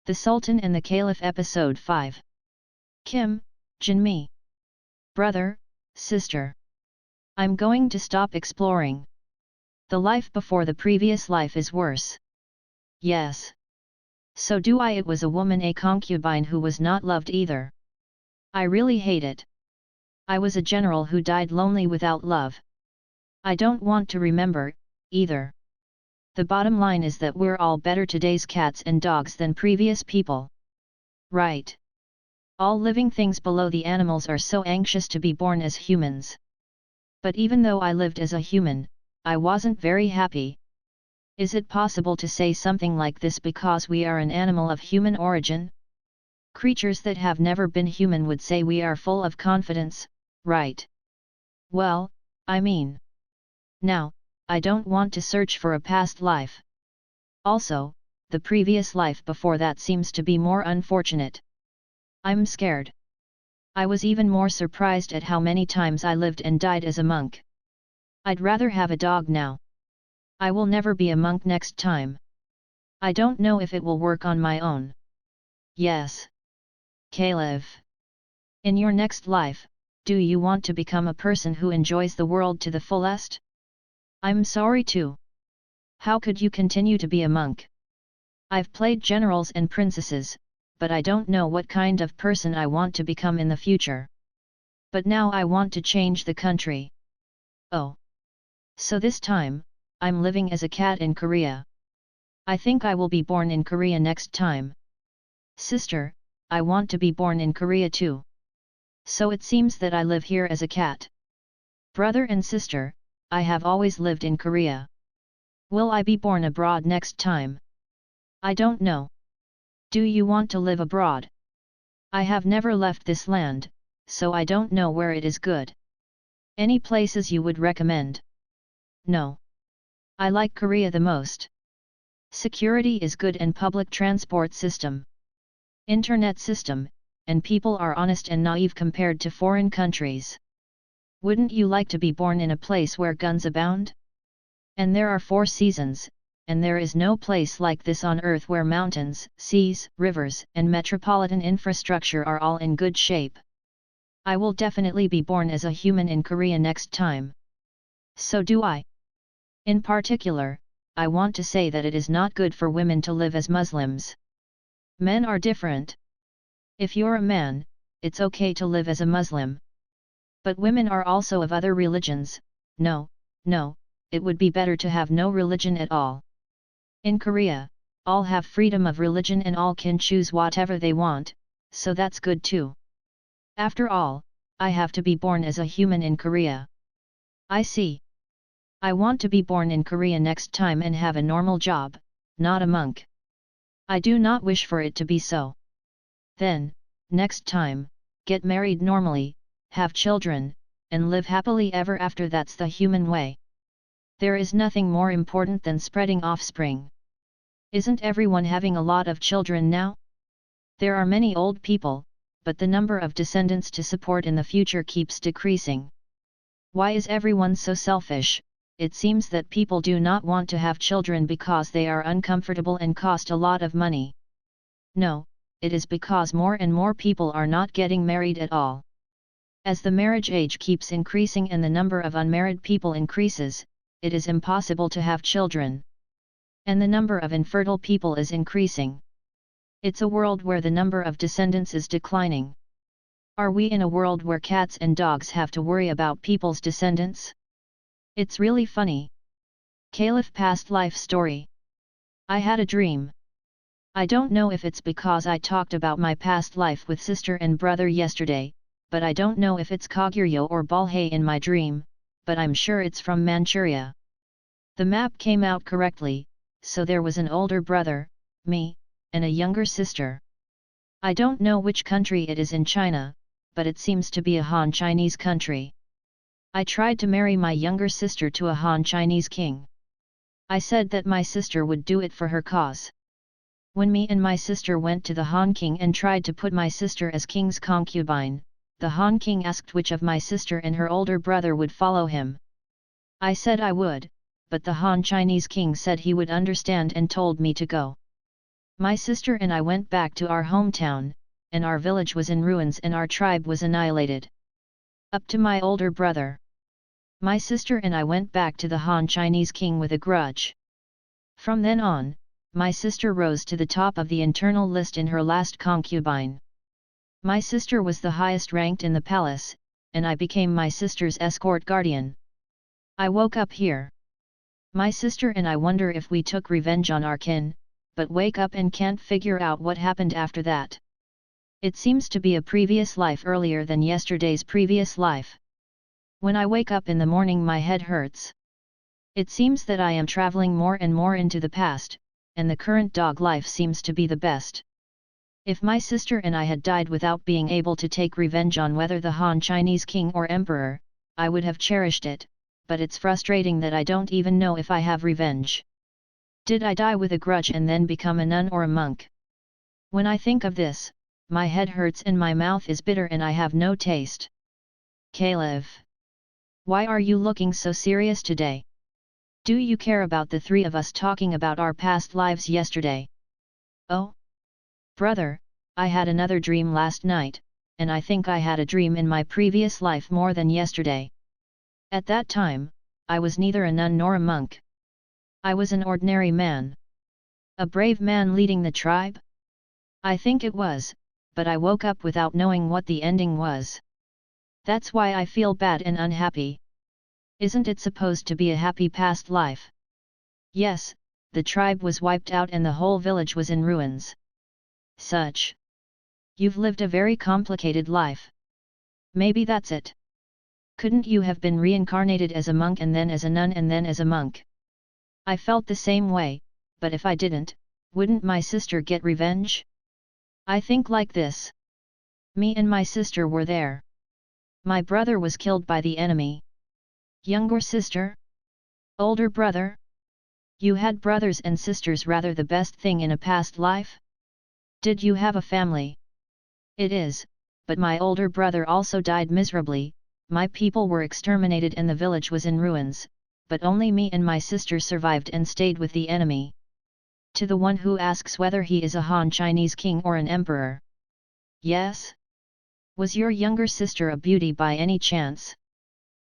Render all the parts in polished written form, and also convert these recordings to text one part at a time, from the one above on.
The Sultan and the Caliph Episode 5. Kim, Jinmi. Brother, sister. I'm going to stop exploring. The life before the previous life is worse. Yes. So do I. It was a woman, a concubine who was not loved either. I really hate it. I was a general who died lonely without love. I don't want to remember, either. The bottom line is that we're all better today's cats and dogs than previous people. Right. All living things below the animals are so anxious to be born as humans. But even though I lived as a human, I wasn't very happy. Is it possible to say something like this because we are an animal of human origin? Creatures that have never been human would say we are full of confidence, right? Well, I mean. Now, I don't want to search for a past life. Also, the previous life before that seems to be more unfortunate. I'm scared. I was even more surprised at how many times I lived and died as a monk. I'd rather have a dog now. I will never be a monk next time. I don't know if it will work on my own. Yes. Caliph. In your next life, do you want to become a person who enjoys the world to the fullest? I'm sorry too. How could you continue to be a monk? I've played generals and princesses, but I don't know what kind of person I want to become in the future. But now I want to change the country. Oh. So this time, I'm living as a cat in Korea. I think I will be born in Korea next time. Sister, I want to be born in Korea too. So it seems that I live here as a cat. Brother and sister, I have always lived in Korea. Will I be born abroad next time? I don't know. Do you want to live abroad? I have never left this land, so I don't know where it is good. Any places you would recommend? No. I like Korea the most. Security is good and public transport system. Internet system, and people are honest and naive compared to foreign countries. Wouldn't you like to be born in a place where guns abound? And there are 4 seasons, and there is no place like this on earth where mountains, seas, rivers, and metropolitan infrastructure are all in good shape. I will definitely be born as a human in Korea next time. So do I. In particular, I want to say that it is not good for women to live as Muslims. Men are different. If you're a man, it's okay to live as a Muslim. But women are also of other religions. No, it would be better to have no religion at all. In Korea, all have freedom of religion and all can choose whatever they want, so that's good too. After all, I have to be born as a human in Korea. I see. I want to be born in Korea next time and have a normal job, not a monk. I do not wish for it to be so. Then, next time, get married normally, have children, and live happily ever after. That's the human way. There is nothing more important than spreading offspring. Isn't everyone having a lot of children now? There are many old people, but the number of descendants to support in the future keeps decreasing. Why is everyone so selfish? It seems that people do not want to have children because they are uncomfortable and cost a lot of money. No, it is because more and more people are not getting married at all. As the marriage age keeps increasing and the number of unmarried people increases, it is impossible to have children. And the number of infertile people is increasing. It's a world where the number of descendants is declining. Are we in a world where cats and dogs have to worry about people's descendants? It's really funny. Caliph past life story. I had a dream. I don't know if it's because I talked about my past life with sister and brother yesterday, but I don't know if it's Koguryo or Balhae in my dream, but I'm sure it's from Manchuria. The map came out correctly, so there was an older brother, me, and a younger sister. I don't know which country it is in China, but it seems to be a Han Chinese country. I tried to marry my younger sister to a Han Chinese king. I said that my sister would do it for her cause. When me and my sister went to the Han king and tried to put my sister as king's concubine, the Han king asked which of my sister and her older brother would follow him. I said I would, but the Han Chinese king said he would understand and told me to go. My sister and I went back to our hometown, and our village was in ruins and our tribe was annihilated. Up to my older brother. My sister and I went back to the Han Chinese king with a grudge. From then on, my sister rose to the top of the internal list in her last concubine. My sister was the highest ranked in the palace, and I became my sister's escort guardian. I woke up here. My sister and I wonder if we took revenge on our kin, but wake up and can't figure out what happened after that. It seems to be a previous life earlier than yesterday's previous life. When I wake up in the morning my head hurts. It seems that I am traveling more and more into the past, and the current dog life seems to be the best. If my sister and I had died without being able to take revenge on whether the Han Chinese king or emperor, I would have cherished it, but it's frustrating that I don't even know if I have revenge. Did I die with a grudge and then become a nun or a monk? When I think of this, my head hurts and my mouth is bitter and I have no taste. Caliph. Why are you looking so serious today? Do you care about the three of us talking about our past lives yesterday? Oh? Brother, I had another dream last night, and I think I had a dream in my previous life more than yesterday. At that time, I was neither a nun nor a monk. I was an ordinary man. A brave man leading the tribe? I think it was, but I woke up without knowing what the ending was. That's why I feel bad and unhappy. Isn't it supposed to be a happy past life? Yes, the tribe was wiped out and the whole village was in ruins. Such. You've lived a very complicated life. Maybe that's it. Couldn't you have been reincarnated as a monk and then as a nun and then as a monk? I felt the same way, but if I didn't, wouldn't my sister get revenge? I think like this. Me and my sister were there. My brother was killed by the enemy. Younger sister? Older brother? You had brothers and sisters, rather the best thing in a past life? Did you have a family? It is, but my older brother also died miserably, my people were exterminated and the village was in ruins, but only me and my sister survived and stayed with the enemy. To the one who asks whether he is a Han Chinese king or an emperor. Yes? Was your younger sister a beauty by any chance?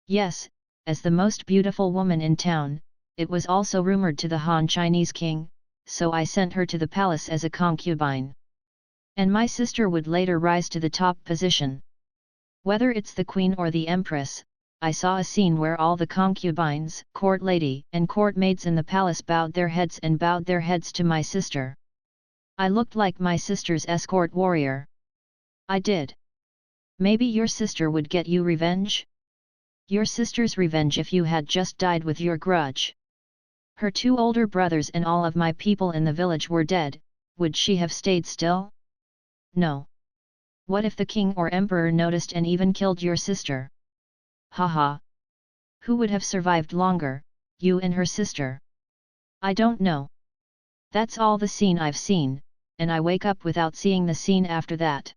Yes, as the most beautiful woman in town, it was also rumored to the Han Chinese king, so I sent her to the palace as a concubine. And my sister would later rise to the top position. Whether it's the queen or the empress, I saw a scene where all the concubines, court lady, and court maids in the palace bowed their heads to my sister. I looked like my sister's escort warrior. I did. Maybe your sister would get you revenge? Your sister's revenge if you had just died with your grudge. Her two older brothers and all of my people in the village were dead, would she have stayed still? No. What if the king or emperor noticed and even killed your sister? Haha. Who would have survived longer, you and her sister? I don't know. That's all the scene I've seen, and I wake up without seeing the scene after that.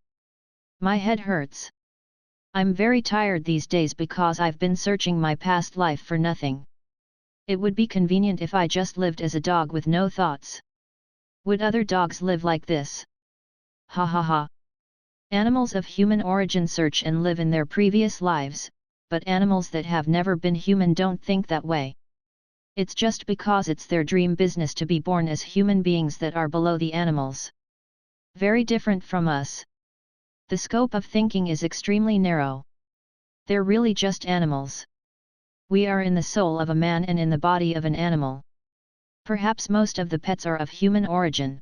My head hurts. I'm very tired these days because I've been searching my past life for nothing. It would be convenient if I just lived as a dog with no thoughts. Would other dogs live like this? Ha ha ha. Animals of human origin search and live in their previous lives, but animals that have never been human don't think that way. It's just because it's their dream business to be born as human beings that are below the animals. Very different from us. The scope of thinking is extremely narrow. They're really just animals. We are in the soul of a man and in the body of an animal. Perhaps most of the pets are of human origin.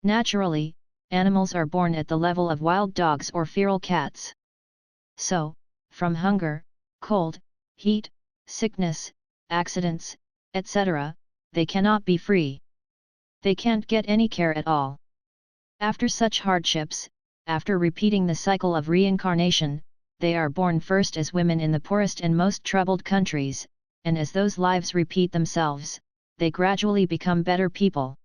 Naturally, animals are born at the level of wild dogs or feral cats. So, from hunger, cold, heat, sickness, accidents, etc., they cannot be free. They can't get any care at all. After such hardships, after repeating the cycle of reincarnation, they are born first as women in the poorest and most troubled countries, and as those lives repeat themselves, they gradually become better people.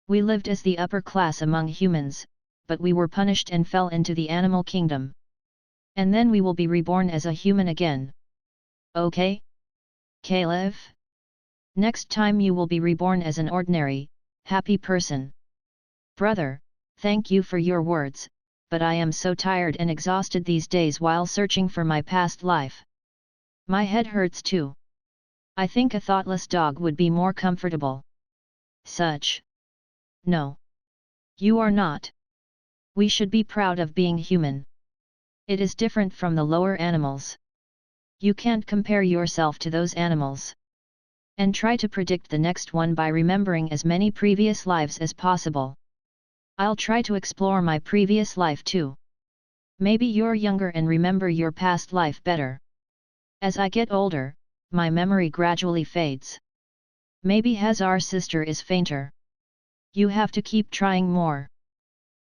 We lived as the upper class among humans, but we were punished and fell into the animal kingdom. And then we will be reborn as a human again. Okay? Caliph? Next time you will be reborn as an ordinary, happy person. Brother, thank you for your words, but I am so tired and exhausted these days while searching for my past life. My head hurts too. I think a thoughtless dog would be more comfortable. Such. No. You are not. We should be proud of being human. It is different from the lower animals. You can't compare yourself to those animals. And try to predict the next one by remembering as many previous lives as possible. I'll try to explore my previous life too. Maybe you're younger and remember your past life better. As I get older, my memory gradually fades. Maybe Hazar's sister is fainter. You have to keep trying more.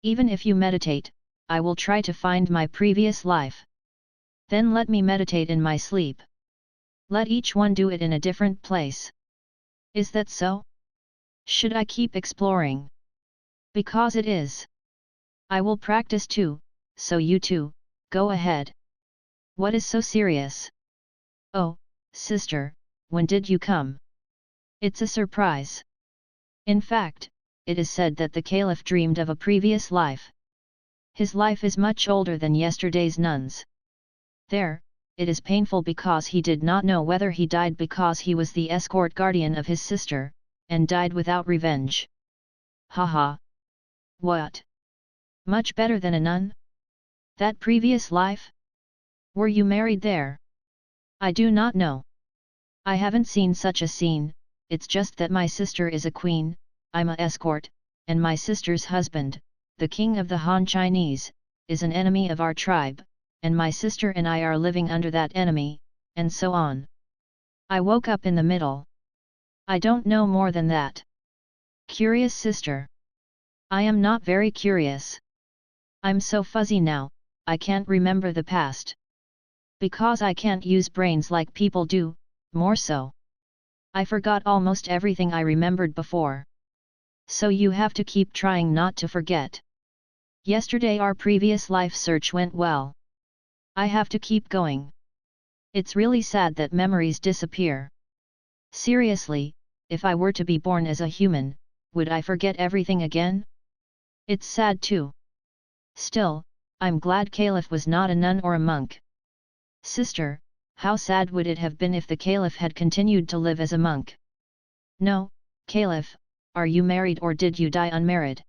Even if you meditate, I will try to find my previous life. Then let me meditate in my sleep. Let each one do it in a different place. Is that so? Should I keep exploring? Because it is. I will practice too, so you too, go ahead. What is so serious? Oh, sister, when did you come? It's a surprise. In fact, it is said that the Caliph dreamed of a previous life. His life is much older than yesterday's nuns. There, it is painful because he did not know whether he died because he was the escort guardian of his sister, and died without revenge. Haha. What? Much better than a nun? That previous life? Were you married there? I do not know. I haven't seen such a scene, it's just that my sister is a queen, I'm a escort, and my sister's husband, the king of the Han Chinese, is an enemy of our tribe, and my sister and I are living under that enemy, and so on. I woke up in the middle. I don't know more than that. Curious sister. I am not very curious. I'm so fuzzy now, I can't remember the past. Because I can't use brains like people do, more so. I forgot almost everything I remembered before. So you have to keep trying not to forget. Yesterday our previous life search went well. I have to keep going. It's really sad that memories disappear. Seriously, if I were to be born as a human, would I forget everything again? It's sad too. Still, I'm glad Caliph was not a nun or a monk. Sister, how sad would it have been if the Caliph had continued to live as a monk? No, Caliph, are you married or did you die unmarried?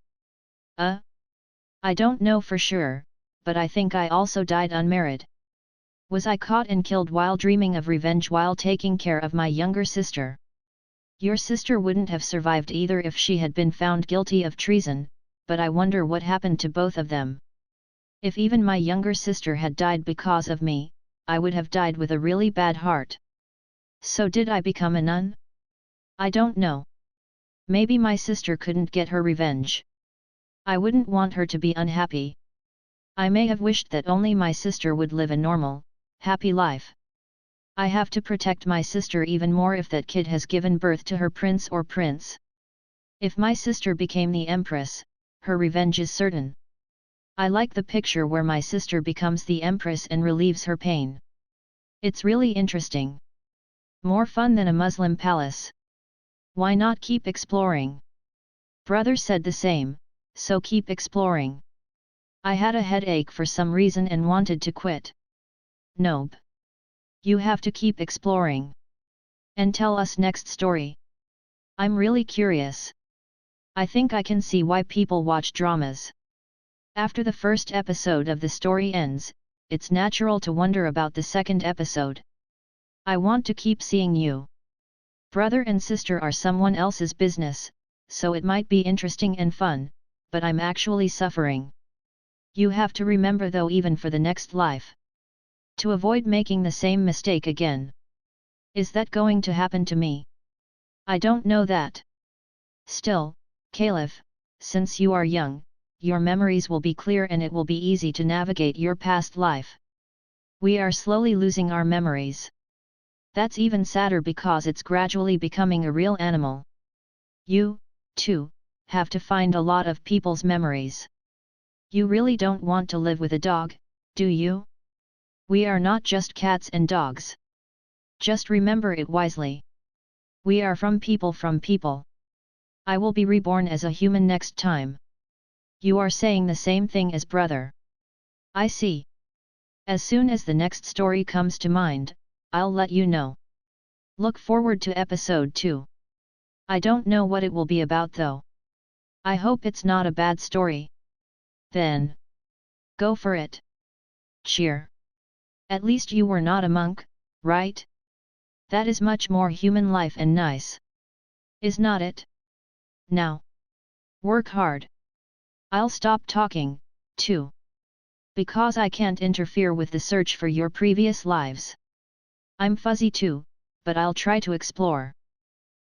I don't know for sure, but I think I also died unmarried. Was I caught and killed while dreaming of revenge while taking care of my younger sister? Your sister wouldn't have survived either if she had been found guilty of treason, but I wonder what happened to both of them. If even my younger sister had died because of me, I would have died with a really bad heart. So did I become a nun? I don't know. Maybe my sister couldn't get her revenge. I wouldn't want her to be unhappy. I may have wished that only my sister would live a normal, happy life. I have to protect my sister even more if that kid has given birth to her prince or prince. If my sister became the empress, her revenge is certain. I like the picture where my sister becomes the empress and relieves her pain. It's really interesting. More fun than a Muslim palace. Why not keep exploring? Brother said the same, so keep exploring. I had a headache for some reason and wanted to quit. Nope. You have to keep exploring. And tell us next story. I'm really curious. I think I can see why people watch dramas. After the first episode of the story ends, it's natural to wonder about the second episode. I want to keep seeing you. Brother and sister are someone else's business, so it might be interesting and fun, but I'm actually suffering. You have to remember though even for the next life. To avoid making the same mistake again. Is that going to happen to me? I don't know that. Still, Caliph, since you are young, your memories will be clear and it will be easy to navigate your past life. We are slowly losing our memories. That's even sadder because it's gradually becoming a real animal. You, too, have to find a lot of people's memories. You really don't want to live with a dog, do you? We are not just cats and dogs. Just remember it wisely. We are from people. I will be reborn as a human next time. You are saying the same thing as brother. I see. As soon as the next story comes to mind, I'll let you know. Look forward to episode 2. I don't know what it will be about though. I hope it's not a bad story. Then, go for it. Cheer. At least you were not a monk, right? That is much more human life and nice. Is not it? Now, work hard. I'll stop talking, too. Because I can't interfere with the search for your previous lives. I'm fuzzy too, but I'll try to explore.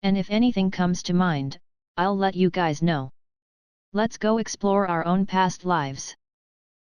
And if anything comes to mind, I'll let you guys know. Let's go explore our own past lives.